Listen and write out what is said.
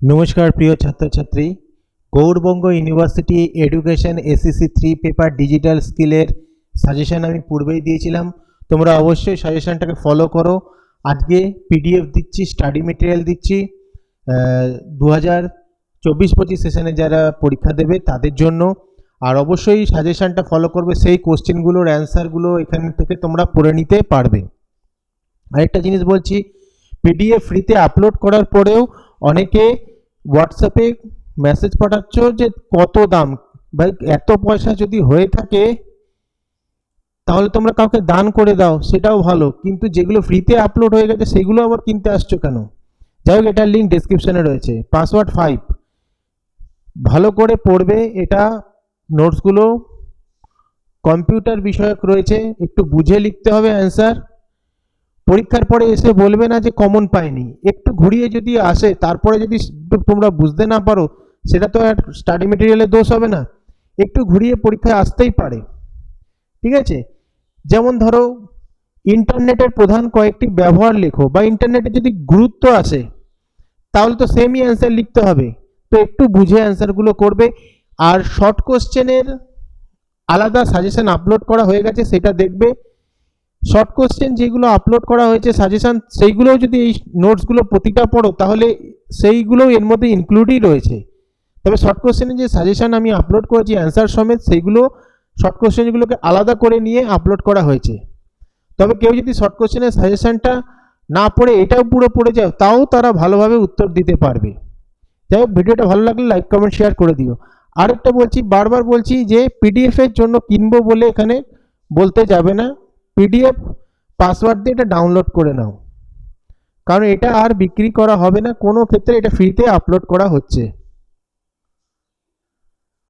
নমস্কার প্রিয় ছাত্রছাত্রী, Gour Banga university education SSC 3 paper digital স্কিলের সাজেশন আমি পূর্বেই দিয়েছিলাম। তোমরা অবশ্যই সাজেশনটাকে ফলো করো। আজকে পিডিএফ দিচ্ছি, স্টাডি মেটেরিয়াল দিচ্ছি 2024-25 সেশনে যারা পরীক্ষা দেবে তাদের জন্য। আর অবশ্যই সাজেশনটা ফলো করবে, সেই কোশ্চেনগুলোর অ্যান্সারগুলো এখান থেকে তোমরা পড়ে নিতে পারবে। আরেকটা জিনিস বলছি, পিডিএফ ফ্রিতে আপলোড করার পরেও অনেকে হোয়াটসঅ্যাপে মেসেজ পাঠাচ্ছ যে কত দাম। ভাই, এত পয়সা যদি হয়ে থাকে তাহলে তোমরা কাউকে দান করে দাও, সেটাও ভালো, কিন্তু যেগুলো ফ্রিতে আপলোড হয়ে গেছে সেগুলো আবার কিনতে আসছো কেন? যাই হোক, এটার লিঙ্ক ডেসক্রিপশনে রয়েছে। পাসওয়ার্ড 5 ভালো করে পড়বে। এটা নোটসগুলো কম্পিউটার বিষয়ক রয়েছে, একটু বুঝে লিখতে হবে অ্যান্সার। পরীক্ষার পরে এসে বলবে না যে কমন পাইনি। একটু ঘুরিয়ে যদি আসে, তারপরে যদি তোমরা বুঝতে না পারো, সেটা তো আর স্টাডি মেটেরিয়ালের দোষ হবে না। একটু ঘুরিয়ে পরীক্ষায় আসতেই পারে, ঠিক আছে? যেমন ধরো, ইন্টারনেটের প্রধান কয়েকটি ব্যবহার লেখো, বা ইন্টারনেটে যদি গুরুত্ব আসে তাহলে তো সেমই অ্যান্সার লিখতে হবে। তো একটু বুঝে অ্যান্সারগুলো করবে। আর শর্ট কোশ্চেনের আলাদা সাজেশন আপলোড করা হয়ে গেছে, সেটা দেখবে। শর্ট কোশ্চেন যেগুলো আপলোড করা হয়েছে সাজেশন, সেইগুলোও যদি এই নোটসগুলো প্রতিটা পড়ো তাহলে সেইগুলোও এর মধ্যে ইনক্লুডই রয়েছে। তবে শর্ট কোশ্চেনের যে সাজেশন আমি আপলোড করেছি অ্যান্সার সমেত, সেইগুলো শর্ট কোশ্চেনগুলোকে আলাদা করে নিয়ে আপলোড করা হয়েছে। তবে কেউ যদি শর্ট কোশ্চেনের সাজেশনটা না পড়ে এটাও পুরো পড়ে যায়, তাও তারা ভালোভাবে উত্তর দিতে পারবে। যাই হোক, ভিডিওটা ভালো লাগলে লাইক কমেন্ট শেয়ার করে দিও। আরেকটা বলছি, বারবার বলছি যে পিডিএফ এর জন্য কিনবো বলে এখানে বলতে যাবে না। পিডিএফ পাসওয়ার্ড দিয়ে এটা ডাউনলোড করে নাও, কারণ এটা আর বিক্রি করা হবে না কোনো ক্ষেত্রে, এটা ফ্রিতে আপলোড করা হচ্ছে।